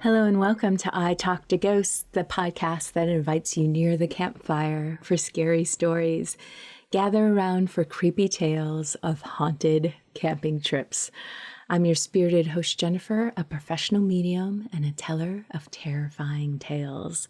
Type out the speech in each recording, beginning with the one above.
Hello and welcome to I Talk to Ghosts, the podcast that invites you near the campfire for scary stories. Gather around for creepy tales of haunted camping trips. I'm your spirited host, Jennifer, a professional medium and a teller of terrifying tales.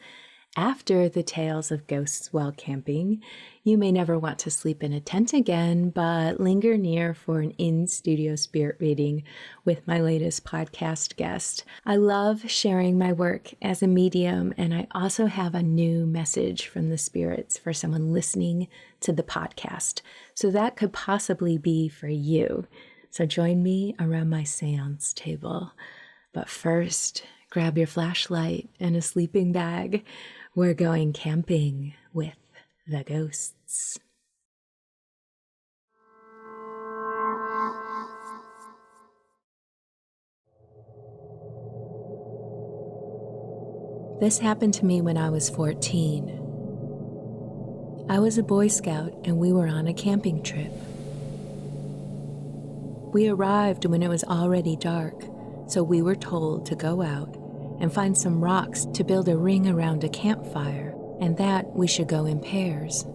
After the tales of ghosts while camping, you may never want to sleep in a tent again, but linger near for an in-studio spirit reading with my latest podcast guest. I love sharing my work as a medium, and I also have a new message from the spirits for someone listening to the podcast. So that could possibly be for you. So join me around my seance table. But first, grab your flashlight and a sleeping bag. We're going camping with the ghosts. This happened to me when I was 14. I was a Boy Scout and we were on a camping trip. We arrived when it was already dark, so we were told to go out and find some rocks to build a ring around a campfire, and that we should go in pairs.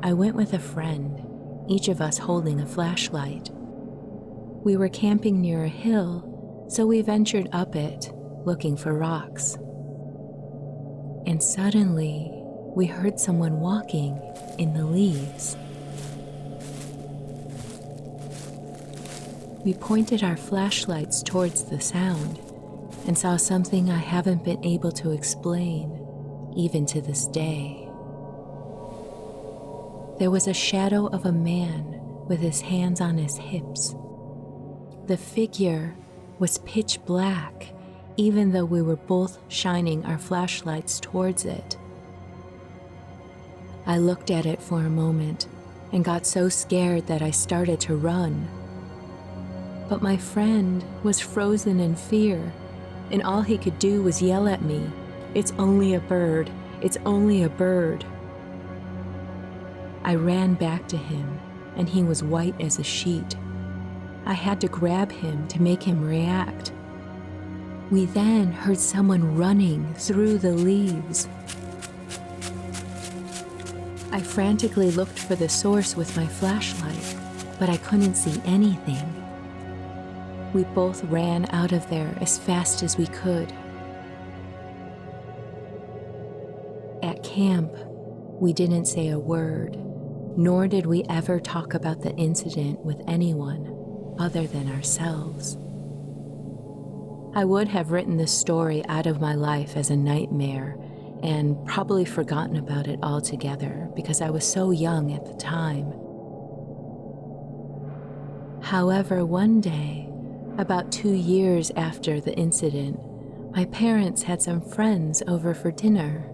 I went with a friend, each of us holding a flashlight. We were camping near a hill, so we ventured up it, looking for rocks. And suddenly, we heard someone walking in the leaves. We pointed our flashlights towards the sound and saw something I haven't been able to explain, even to this day. There was a shadow of a man with his hands on his hips. The figure was pitch black, even though we were both shining our flashlights towards it. I looked at it for a moment and got so scared that I started to run. But my friend was frozen in fear, and all he could do was yell at me, "It's only a bird, it's only a bird." I ran back to him, and he was white as a sheet. I had to grab him to make him react. We then heard someone running through the leaves. I frantically looked for the source with my flashlight, but I couldn't see anything. We both ran out of there as fast as we could. At camp, we didn't say a word, nor did we ever talk about the incident with anyone other than ourselves. I would have written this story out of my life as a nightmare and probably forgotten about it altogether because I was so young at the time. However, one day, about 2 years after the incident, my parents had some friends over for dinner.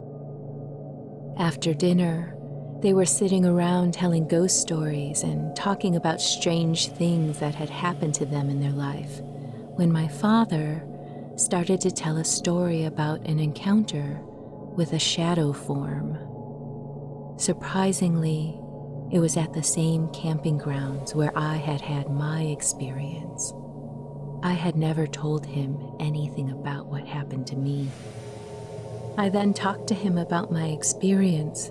After dinner, they were sitting around telling ghost stories and talking about strange things that had happened to them in their life, when my father started to tell a story about an encounter with a shadow form. Surprisingly, it was at the same camping grounds where I had had my experience. I had never told him anything about what happened to me. I then talked to him about my experience,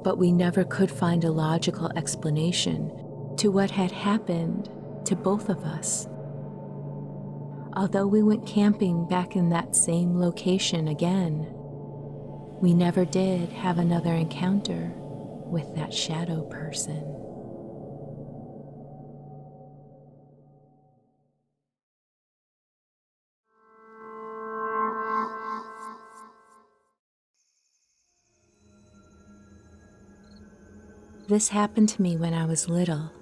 but we never could find a logical explanation to what had happened to both of us. Although we went camping back in that same location again, we never did have another encounter with that shadow person. This happened to me when I was little.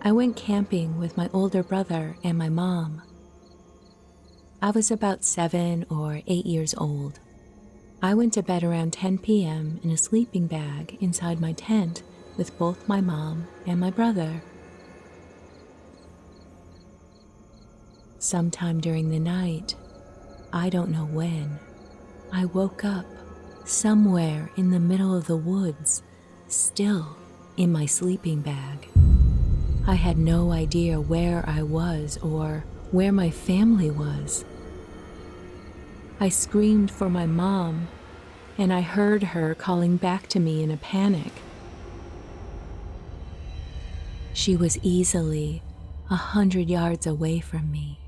I went camping with my older brother and my mom. I was about 7 or 8 years old. I went to bed around 10 p.m. in a sleeping bag inside my tent with both my mom and my brother. Sometime during the night, I don't know when, I woke up somewhere in the middle of the woods, still in my sleeping bag. I had no idea where I was or where my family was. I screamed for my mom, and I heard her calling back to me in a panic. She was easily 100 yards away from me.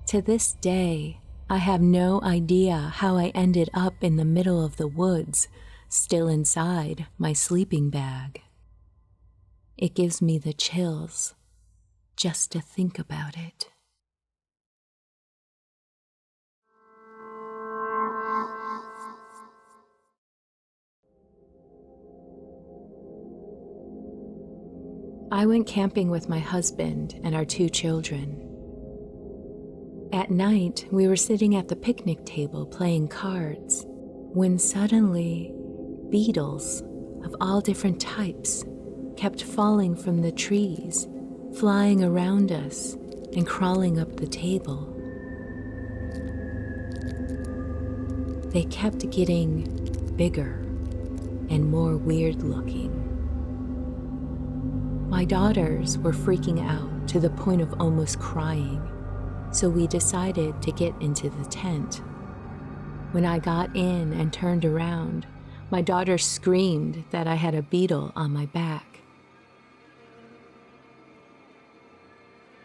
To this day, I have no idea how I ended up in the middle of the woods, still inside my sleeping bag. It gives me the chills just to think about it. I went camping with my husband and our 2 children. At night, we were sitting at the picnic table playing cards when suddenly beetles of all different types kept falling from the trees, flying around us and crawling up the table. They kept getting bigger and more weird looking. My daughters were freaking out to the point of almost crying, so we decided to get into the tent. When I got in and turned around, my daughter screamed that I had a beetle on my back.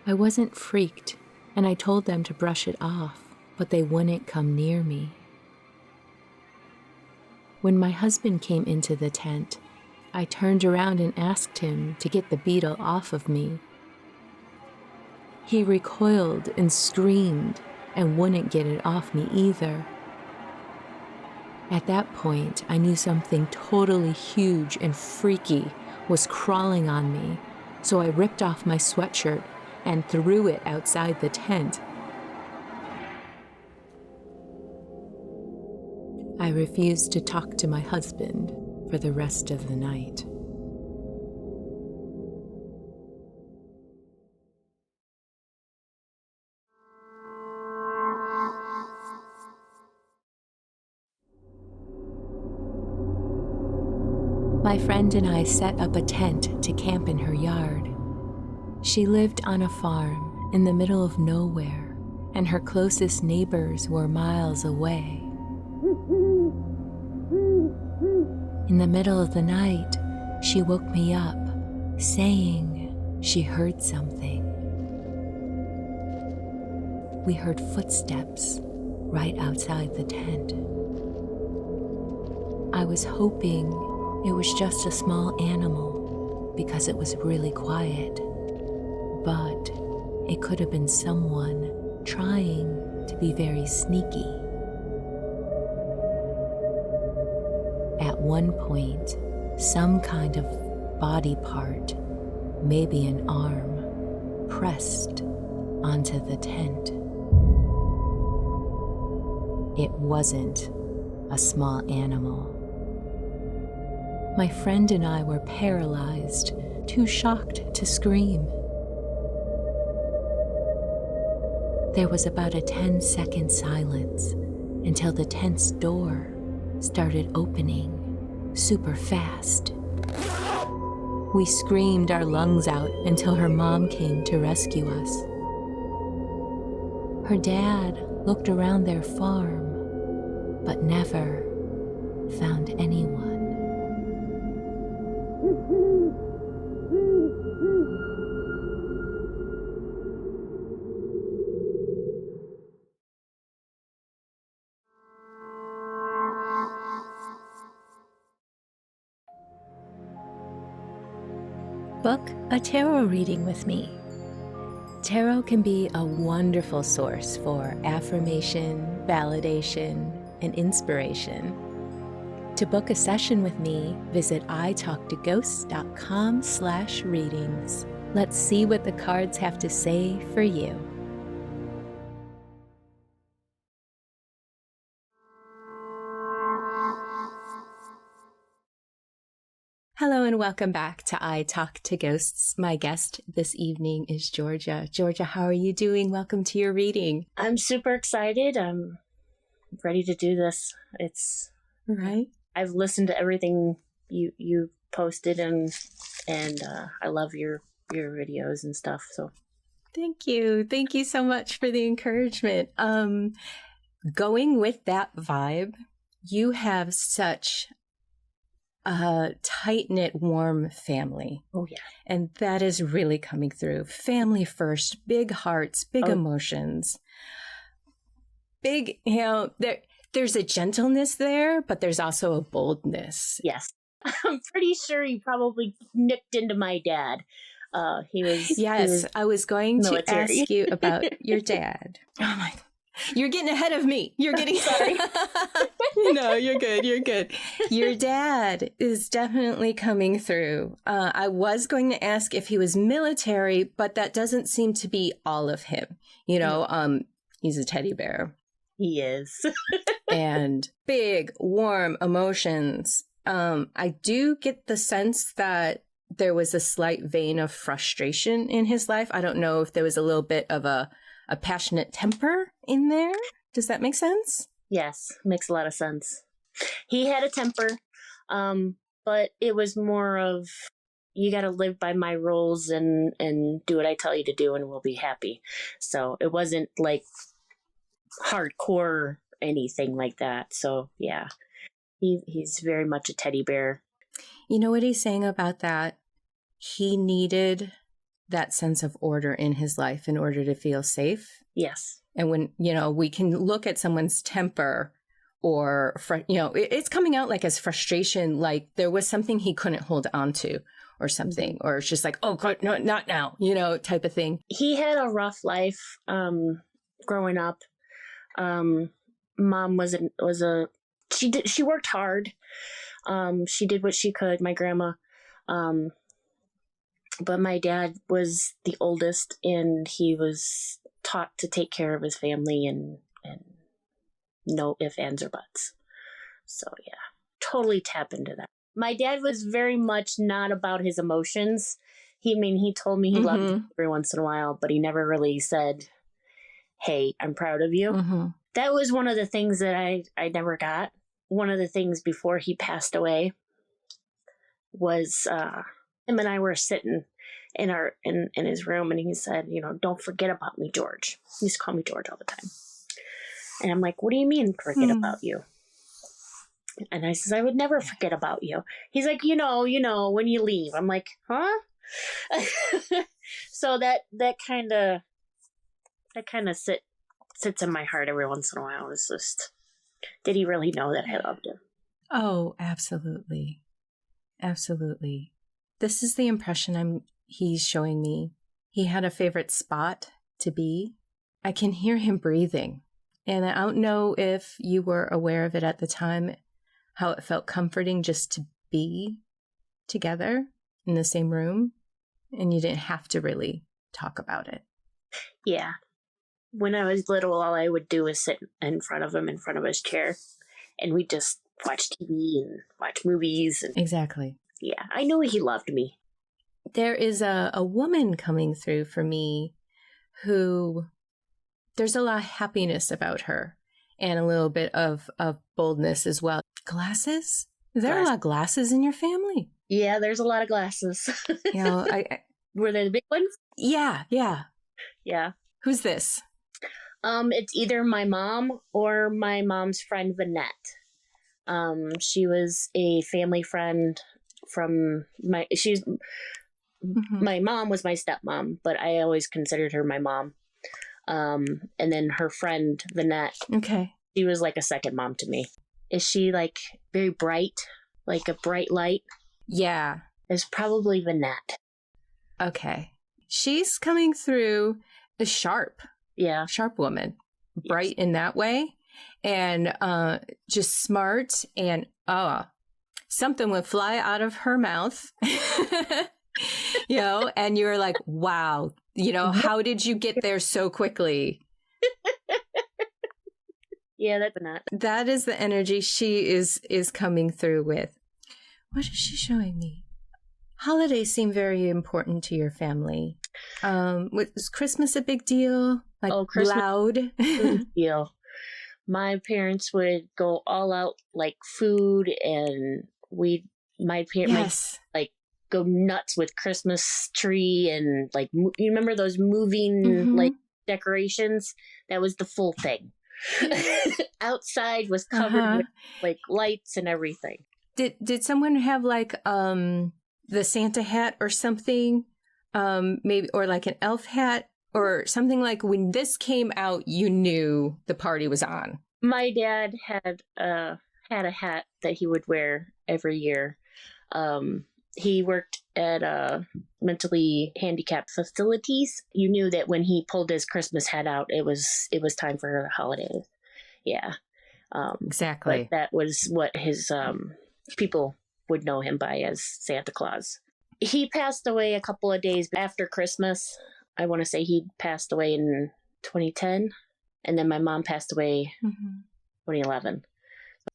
I wasn't freaked, and I told them to brush it off, but they wouldn't come near me. When my husband came into the tent, I turned around and asked him to get the beetle off of me. He recoiled and screamed and wouldn't get it off me either. At that point, I knew something totally huge and freaky was crawling on me, so I ripped off my sweatshirt and threw it outside the tent. I refused to talk to my husband for the rest of the night. My friend and I set up a tent to camp in her yard. She lived on a farm in the middle of nowhere, and her closest neighbors were miles away. In the middle of the night, she woke me up, saying she heard something. We heard footsteps right outside the tent. I was hoping it was just a small animal because it was really quiet, but it could have been someone trying to be very sneaky. At one point, some kind of body part, maybe an arm, pressed onto the tent. It wasn't a small animal. My friend and I were paralyzed, too shocked to scream. There was about a 10-second silence until the tent's door started opening super fast. We screamed our lungs out until her mom came to rescue us. Her dad looked around their farm, but never found anyone. Book a tarot reading with me. Tarot can be a wonderful source for affirmation, validation, and inspiration. To book a session with me, visit italktoghosts.com/readings. Let's see what the cards have to say for you. Hello and welcome back to I Talk to Ghosts. My guest this evening is Georgia. Georgia, how are you doing? Welcome to your reading. I'm super excited. I'm ready to do this. It's right. I've listened to everything you posted and I love your videos and stuff. So thank you so much for the encouragement. going with that vibe, you have such a tight-knit, warm family. Oh, yeah. And that is really coming through. Family first, big hearts, big emotions. Big, there's a gentleness there, but there's also a boldness. Yes. I'm pretty sure he probably nicked into my dad. He was I was going military. to ask you about your dad. Oh my God. You're getting ahead of me. You're getting sorry. No, you're good. You're good. Your dad is definitely coming through. I was going to ask if he was military, but that doesn't seem to be all of him. He's a teddy bear. He is. And big, warm emotions. I do get the sense that there was a slight vein of frustration in his life. I don't know if there was a little bit of a passionate temper in there. Does that make sense? Yes, makes a lot of sense. He had a temper, but it was more of, you got to live by my rules and do what I tell you to do and we'll be happy. So it wasn't like hardcore anything like that. So yeah, he's very much a teddy bear. You know what he's saying about that? He needed that sense of order in his life in order to feel safe. Yes. And when, we can look at someone's temper or, it's coming out like as frustration, like there was something he couldn't hold on to or something, or it's just like, oh, God, no, not now, type of thing. He had a rough life growing up. Mom she worked hard. She did what she could, my grandma. But my dad was the oldest and he was taught to take care of his family and no ifs, ands, or buts. So yeah, totally tap into that. My dad was very much not about his emotions. He told me he loved me every once in a while, but he never really said, hey, I'm proud of you. Mm-hmm. That was one of the things that I never got. One of the things before he passed away was him and I were sitting in his room, and he said, don't forget about me, George. He used to call me George all the time. And I'm like, what do you mean forget about you? And I says, I would never forget about you. He's like, when you leave. I'm like, huh? So that kind of sits in my heart every once in a while. It's just, did he really know that I loved him? Oh, absolutely. Absolutely. This is the impression he's showing me. He had a favorite spot to be. I can hear him breathing. And I don't know if you were aware of it at the time, how it felt comforting just to be together in the same room. And you didn't have to really talk about it. Yeah. When I was little, all I would do was sit in front of him, in front of his chair. And we'd just watch TV and watch movies. Exactly. Yeah, I knew he loved me. There is a woman coming through for me who there's a lot of happiness about her and a little bit of boldness as well. Glasses? There are a lot of glasses in your family. Yeah, there's a lot of glasses. Were they the big ones? Yeah. Yeah. Who's this? It's either my mom or my mom's friend, Vanette. She was a family friend from my mom was my stepmom, but I always considered her my mom. And then her friend, Vanette. Okay. She was like a second mom to me. Is she like very bright, like a bright light? Yeah. It's probably Vanette. Okay. She's coming through a sharp woman, bright in that way, and just smart, and something would fly out of her mouth, and you're like, wow, how did you get there so quickly? Yeah, that's Vanette. That is the energy she is coming through with. What is she showing me? Holidays seem very important to your family. Was Christmas a big deal? Like Christmas loud? Big deal. My parents would go all out, like food, and my parents like go nuts with Christmas tree and like you remember those moving like decorations? That was the full thing. Outside was covered with like lights and everything. Did someone have like the Santa hat or something? Maybe, or like an elf hat or something. Like when this came out, you knew the party was on. My dad had a hat that he would wear every year. He worked at mentally handicapped facilities. You knew that when he pulled his Christmas hat out, it was time for the holidays. Yeah, exactly. But that was what his people would know him by, as Santa Claus. He passed away a couple of days after Christmas. I want to say he passed away in 2010, and then my mom passed away 2011.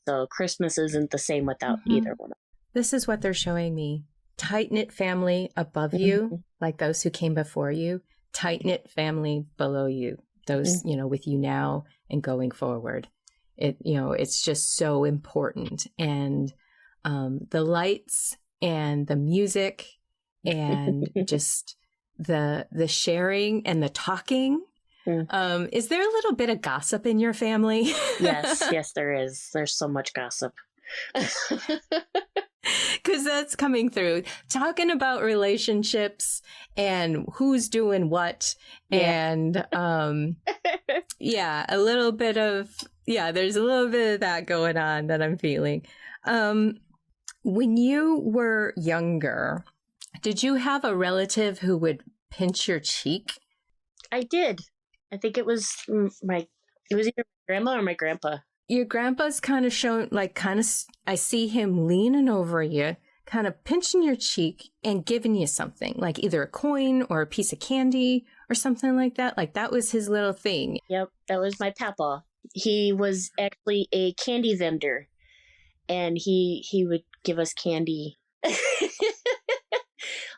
So Christmas isn't the same without either one. This is what they're showing me. Tight-knit family above you, like those who came before you. Tight-knit family below you, those, with you now and going forward. It's just so important. And the lights and the music and just the sharing and the talking. Is there a little bit of gossip in your family? Yes, there is. There's so much gossip. Because that's coming through. Talking about relationships and who's doing what. And a little bit of, there's a little bit of that going on that I'm feeling. When you were younger, did you have a relative who would pinch your cheek? I did. I think it was either my grandma or my grandpa. Your grandpa's kind of showing, I see him leaning over you, kind of pinching your cheek and giving you something, like either a coin or a piece of candy or something like that. Like that was his little thing. Yep, that was my papa. He was actually a candy vendor, and he would give us candy.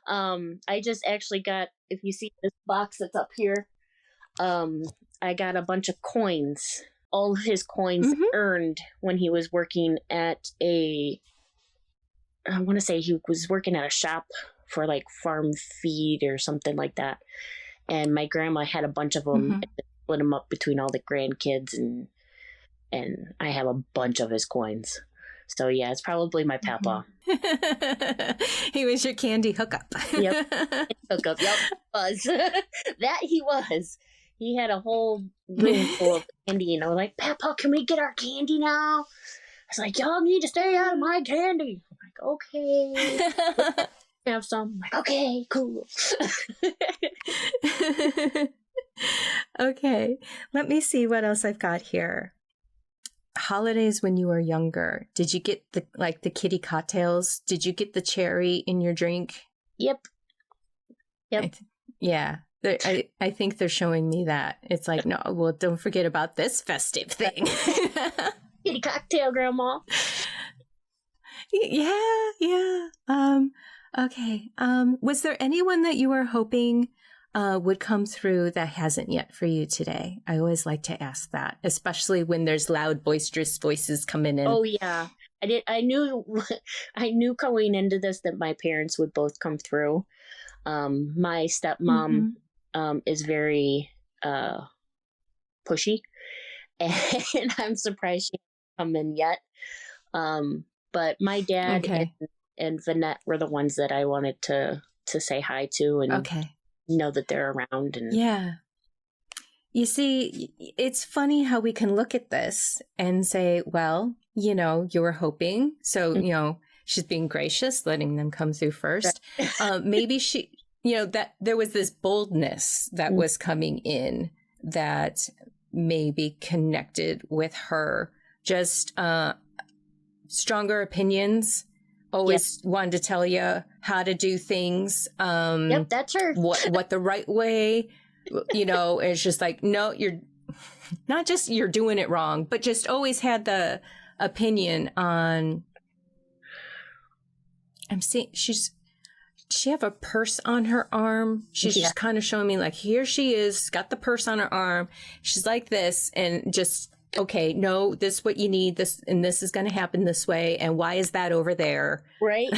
I just actually got, if you see this box that's up here, I got a bunch of coins. All of his coins earned when he was working at I want to say he was working at a shop for like farm feed or something like that. And my grandma had a bunch of them and split them up between all the grandkids, and I have a bunch of his coins. So yeah, it's probably my papa. He was your candy hookup. Yep. Hookup. Yep. Was. That he was. He had a whole room full of candy, and I was like, Papa, can we get our candy now? I was like, y'all need to stay out of my candy. I'm like, okay. Have some. I'm like, okay, cool. Okay, let me see what else I've got here. Holidays when you were younger. Did you get the kitty cocktails? Did you get the cherry in your drink? Yep. Yeah. I think they're showing me that. It's like, no, well, don't forget about this festive thing. Kitty cocktail, Grandma. Yeah. Okay. Was there anyone that you were hoping would come through that hasn't yet for you today? I always like to ask that, especially when there's loud, boisterous voices coming in. Oh, yeah. I knew going into this that my parents would both come through. My stepmom is very pushy, and I'm surprised she hasn't come in yet. But my dad and Vanette were the ones that I wanted to say hi to and know that they're around. And you see, it's funny how we can look at this and say, well, you were hoping, so she's being gracious, letting them come through first. Maybe she, that there was this boldness that was coming in that maybe connected with her. Just stronger opinions. Always wanted to tell you how to do things. Yep, that's her. What the right way. It's just like, no, you're not just you're doing it wrong, but just always had the opinion on. I'm seeing she have a purse on her arm. She's just kind of showing me like, here she is, got the purse on her arm. She's like this, and just, okay, no, this is what you need, this, and this is going to happen this way. And why is that over there? Right.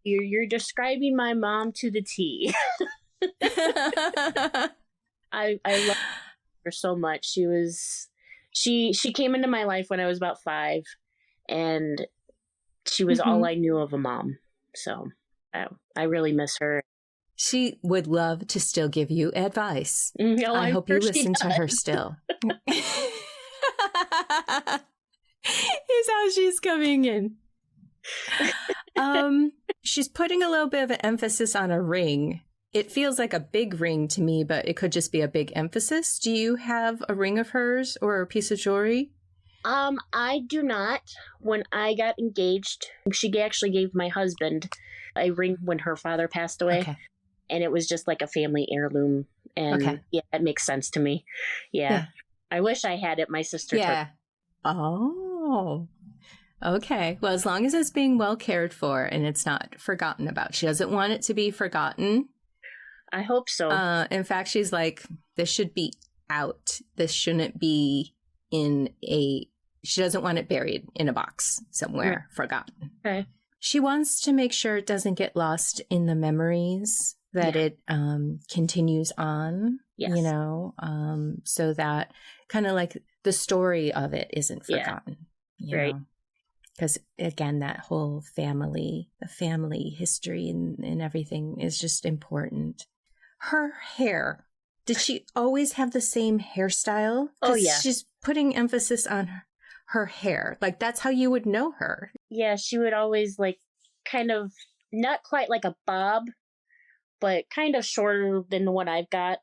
You're describing my mom to the T. I love her so much. She was She came into my life when I was about 5, and she was all I knew of a mom. So I really miss her. She would love to still give you advice. No, I hope sure you listen to her still. Here's how she's coming in. She's putting a little bit of an emphasis on a ring. It feels like a big ring to me, but it could just be a big emphasis. Do you have a ring of hers or a piece of jewelry? I do not. When I got engaged, she actually gave my husband a ring when her father passed away. Okay. And it was just like a family heirloom. And yeah, it makes sense to me. Yeah. I wish I had it. My sister took. Oh, okay. Well, as long as it's being well cared for and it's not forgotten about. She doesn't want it to be forgotten. I hope so. In fact, she's like, this should be out. This shouldn't be she doesn't want it buried in a box somewhere, forgotten. Okay. She wants to make sure it doesn't get lost in the memories, that it continues on, so that kind of like the story of it isn't forgotten. Right. Because again, that whole the family history and everything is just important. Her hair, did she always have the same hairstyle? Oh, yeah. She's putting emphasis on her hair. Like, that's how you would know her. Yeah, she would always like kind of not quite like a bob, but kind of shorter than what I've got.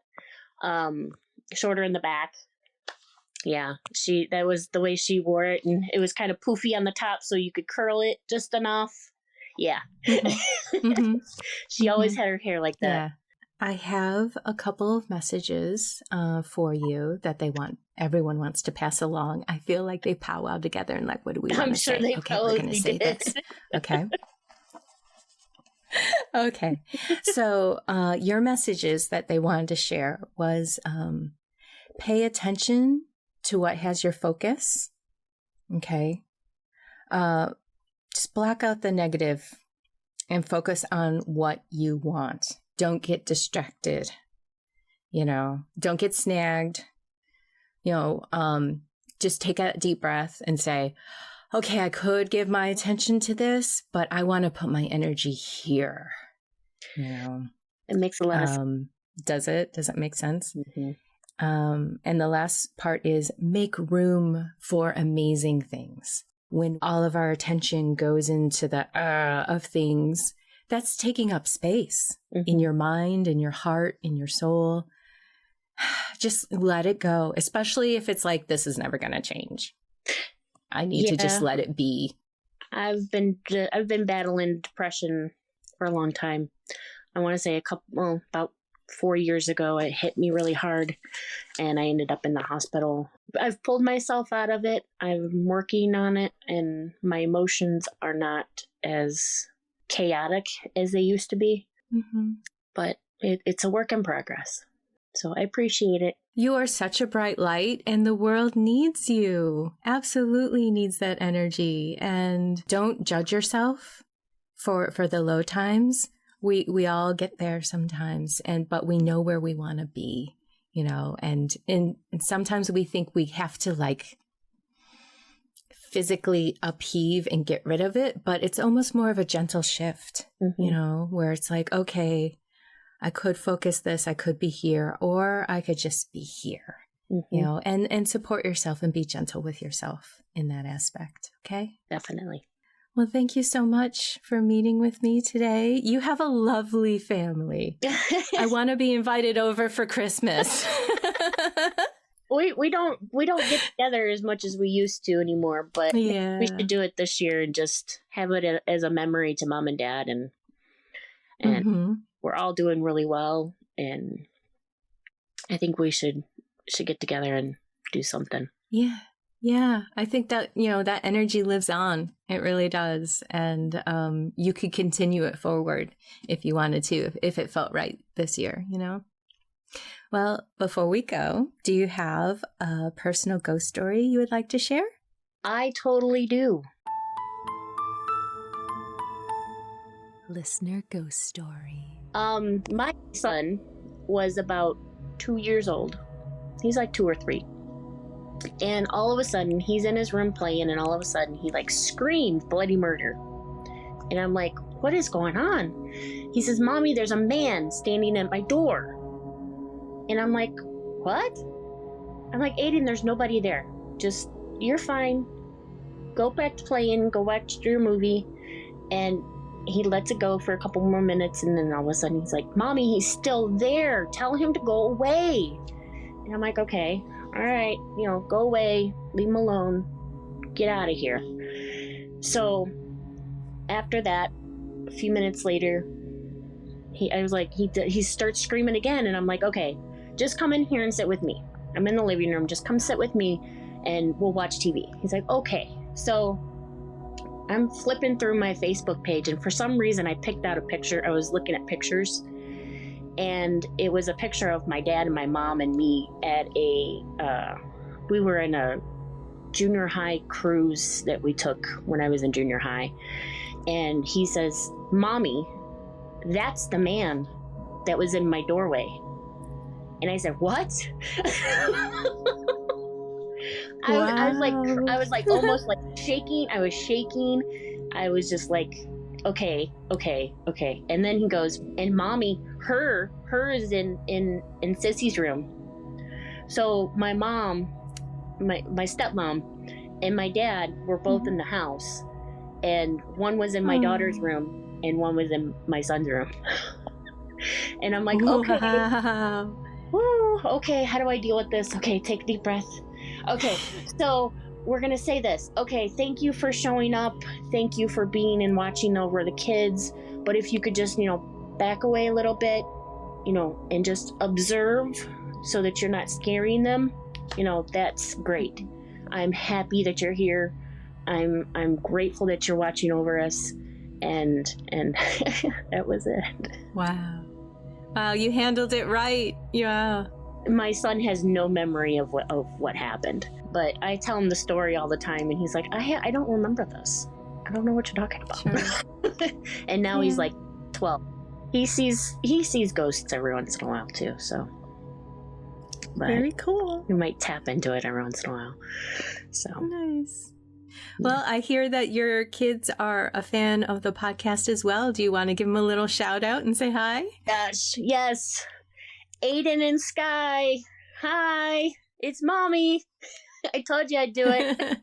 Shorter in the back. Yeah, that was the way she wore it, and it was kind of poofy on the top so you could curl it just enough. Yeah. She always had her hair like that. Yeah. I have a couple of messages for you that everyone wants to pass along. I feel like they powwow together and like, what do we want to say? I'm sure they we're going to say this. Okay. Okay. So your messages that they wanted to share was pay attention to what has your focus. Okay. Just block out the negative and focus on what you want. Don't get distracted, don't get snagged, just take a deep breath and say, okay, I could give my attention to this, but I want to put my energy here. It makes a lot of sense. Does it? Does that make sense? Mm-hmm. And the last part is make room for amazing things. When all of our attention goes into the of things, that's taking up space in your mind, in your heart, in your soul. Just let it go, especially if it's like, this is never going to change. I need to just let it be. I've been battling depression for a long time. I want to say about 4 years ago, it hit me really hard and I ended up in the hospital. I've pulled myself out of it. I'm working on it, and my emotions are not as chaotic as they used to be. But it's a work in progress. So I appreciate it. You are such a bright light, and the world needs you. Absolutely needs that energy. And don't judge yourself for the low times. We all get there sometimes, but we know where we want to be, and sometimes we think we have to like physically upheave and get rid of it, but it's almost more of a gentle shift, where it's like, okay, I could focus this, I could be here, or I could just be here, and support yourself and be gentle with yourself in that aspect. Okay. Definitely. Well, thank you so much for meeting with me today. You have a lovely family. I want to be invited over for Christmas. We don't get together as much as we used to anymore, but we should do it this year and just have it as a memory to Mom and Dad, and we're all doing really well, and I think we should get together and do something. Yeah, I think that, that energy lives on. It really does. And you could continue it forward if you wanted to, if it felt right this year, Well, before we go, do you have a personal ghost story you would like to share? I totally do. Listener ghost story. My son was about 2 years old. He's like 2 or 3. And all of a sudden, he's in his room playing, and all of a sudden, he like screams bloody murder. And I'm like, what is going on? He says, Mommy, there's a man standing at my door. And I'm like, what? I'm like, Aiden, there's nobody there. Just, you're fine. Go back to playing, go watch your movie. And he lets it go for a couple more minutes, and then all of a sudden he's like, Mommy, he's still there. Tell him to go away. And I'm like, okay, all right, go away, leave him alone, get out of here. So after that, a few minutes later, he starts screaming again, and I'm like, okay, just come in here and sit with me. I'm in the living room, just come sit with me and we'll watch TV. He's like, okay. So I'm flipping through my Facebook page, and for some reason I picked out a picture. I was looking at pictures, and it was a picture of my dad and my mom and me at we were in a junior high cruise that we took when I was in junior high. And he says, Mommy, that's the man that was in my doorway. And I said, what? Wow. I was like almost like shaking. I was shaking. I was just like, okay. And then he goes, and Mommy, her is in Sissy's room. So my mom, my stepmom, and my dad were both in the house, and one was in my daughter's room and one was in my son's room. And I'm like, okay. Wow. Woo, okay, how do I deal with this? Okay, take a deep breath. Okay, so we're going to say this. Okay, thank you for showing up. Thank you for being and watching over the kids. But if you could just, back away a little bit, and just observe so that you're not scaring them, that's great. I'm happy that you're here. I'm grateful that you're watching over us. And that was it. Wow. Wow, you handled it right. Yeah. My son has no memory of what happened, but I tell him the story all the time, and he's like, I don't remember this. I don't know what you're talking about. Sure. And now he's like 12. He sees ghosts every once in a while too. So very cool. You might tap into it every once in a while. So nice. Well, I hear that your kids are a fan of the podcast as well. Do you want to give them a little shout out and say hi? Yes. Aiden and Sky. Hi. It's Mommy. I told you I'd do it.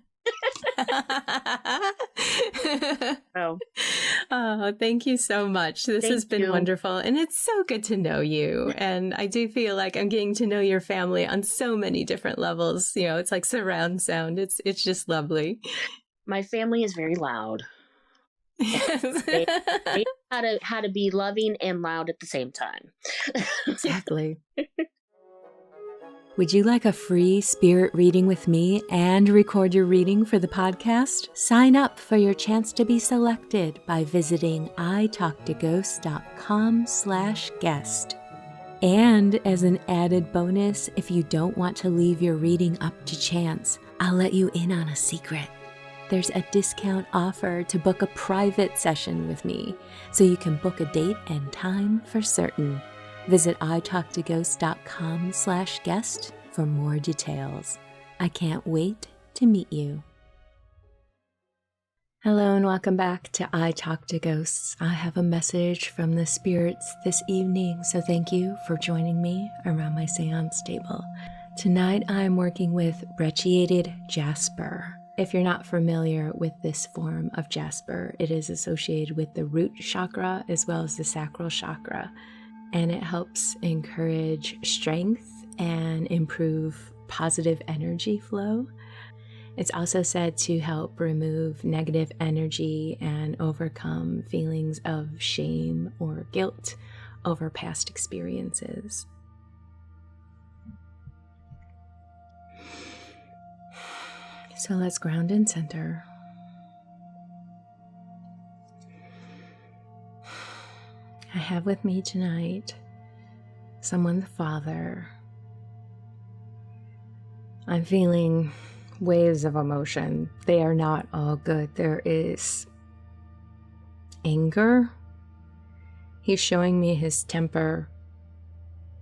Oh, thank you so much. This has been wonderful. And it's so good to know you. And I do feel like I'm getting to know your family on so many different levels. It's like surround sound. It's just lovely. My family is very loud. They know how to be loving and loud at the same time. Exactly. Would you like a free spirit reading with me and record your reading for the podcast? Sign up for your chance to be selected by visiting italktoghosts.com/guest. And as an added bonus, if you don't want to leave your reading up to chance, I'll let you in on a secret. There's a discount offer to book a private session with me, so you can book a date and time for certain. Visit italktoghosts.com/guest for more details. I can't wait to meet you. Hello and welcome back to I Talk to Ghosts. I have a message from the spirits this evening, so thank you for joining me around my seance table. Tonight I'm working with brecciated jasper. If you're not familiar with this form of jasper, it is associated with the root chakra as well as the sacral chakra, and it helps encourage strength and improve positive energy flow. It's also said to help remove negative energy and overcome feelings of shame or guilt over past experiences. So let's ground and center. I have with me tonight someone's father. I'm feeling waves of emotion. They are not all good. There is anger. He's showing me his temper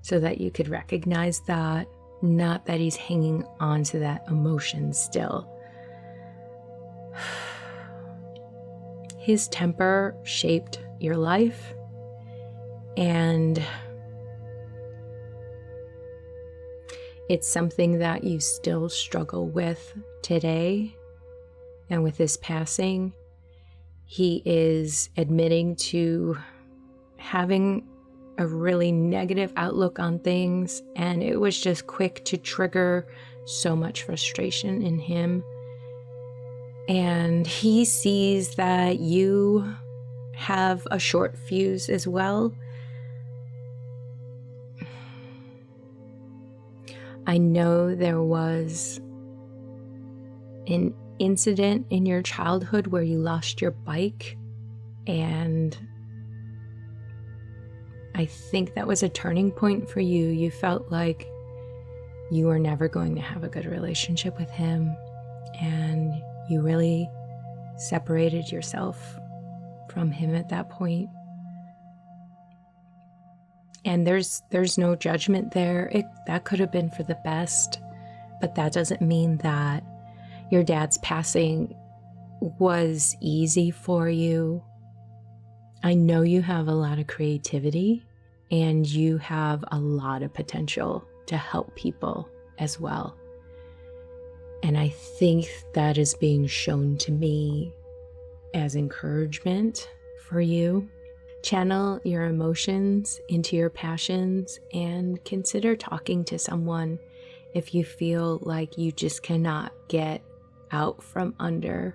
so that you could recognize that. not that he's hanging on to that emotion still. His temper shaped your life, and it's something that you still struggle with today. And with his passing, he is admitting to having a really negative outlook on things, and it was just quick to trigger so much frustration in him. And he sees that you have a short fuse as well. I know there was an incident in your childhood where you lost your bike, and I think that was a turning point for you. You felt like you were never going to have a good relationship with him, and you really separated yourself from him at that point. And there's no judgment there. That could have been for the best, but that doesn't mean that your dad's passing was easy for you. I know you have a lot of creativity, and you have a lot of potential to help people as well. And I think that is being shown to me as encouragement for you. Channel your emotions into your passions, and consider talking to someone if you feel like you just cannot get out from under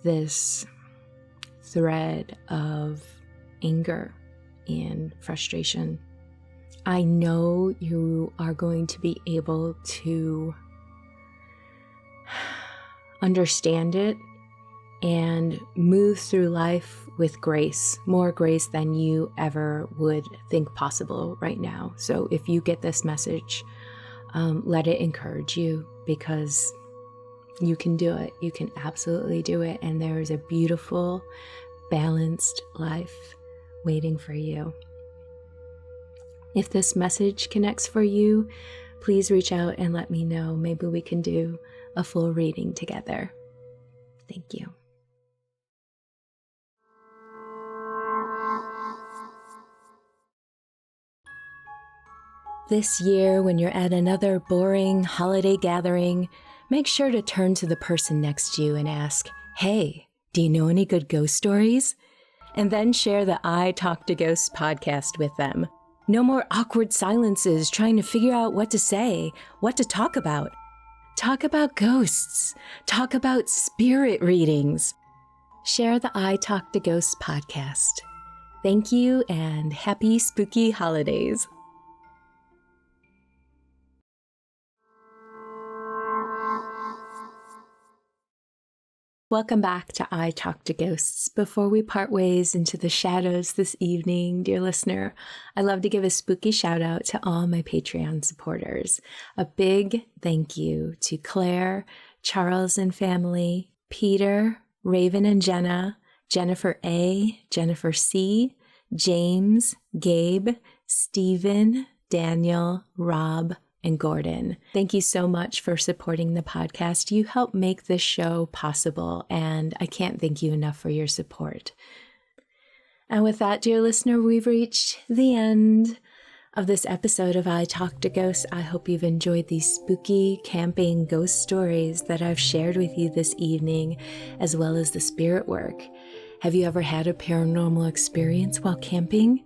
this thread of anger and frustration. I know you are going to be able to understand it and move through life with grace, more grace than you ever would think possible right now. So if you get this message, let it encourage you, because you can do it. You can absolutely do it. And there is a beautiful, balanced life waiting for you. If this message connects for you, please reach out and let me know. Maybe we can do a full reading together. Thank you. This year, when you're at another boring holiday gathering, make sure to turn to the person next to you and ask, "Hey, do you know any good ghost stories?" And then share the I Talk to Ghosts podcast with them. No more awkward silences trying to figure out what to say, what to talk about. Talk about ghosts. Talk about spirit readings. Share the I Talk to Ghosts podcast. Thank you, and happy spooky holidays. Welcome back to I Talk to Ghosts. Before we part ways into the shadows this evening, dear listener, I love to give a spooky shout out to all my Patreon supporters. A big thank you to Claire, Charles and family, Peter, Raven and Jenna, Jennifer A, Jennifer C, James, Gabe, Stephen, Daniel, Rob, and Gordon. Thank you so much for supporting the podcast. You help make this show possible, and I can't thank you enough for your support. And with that, dear listener, we've reached the end of this episode of I Talk to Ghosts. I hope you've enjoyed these spooky camping ghost stories that I've shared with you this evening, as well as the spirit work. Have you ever had a paranormal experience while camping?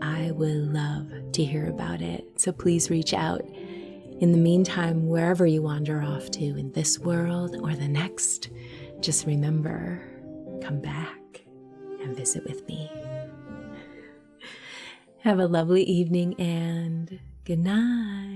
I would love to hear about it, so please reach out. In the meantime, wherever you wander off to in this world or the next, just remember, come back and visit with me. Have a lovely evening and good night.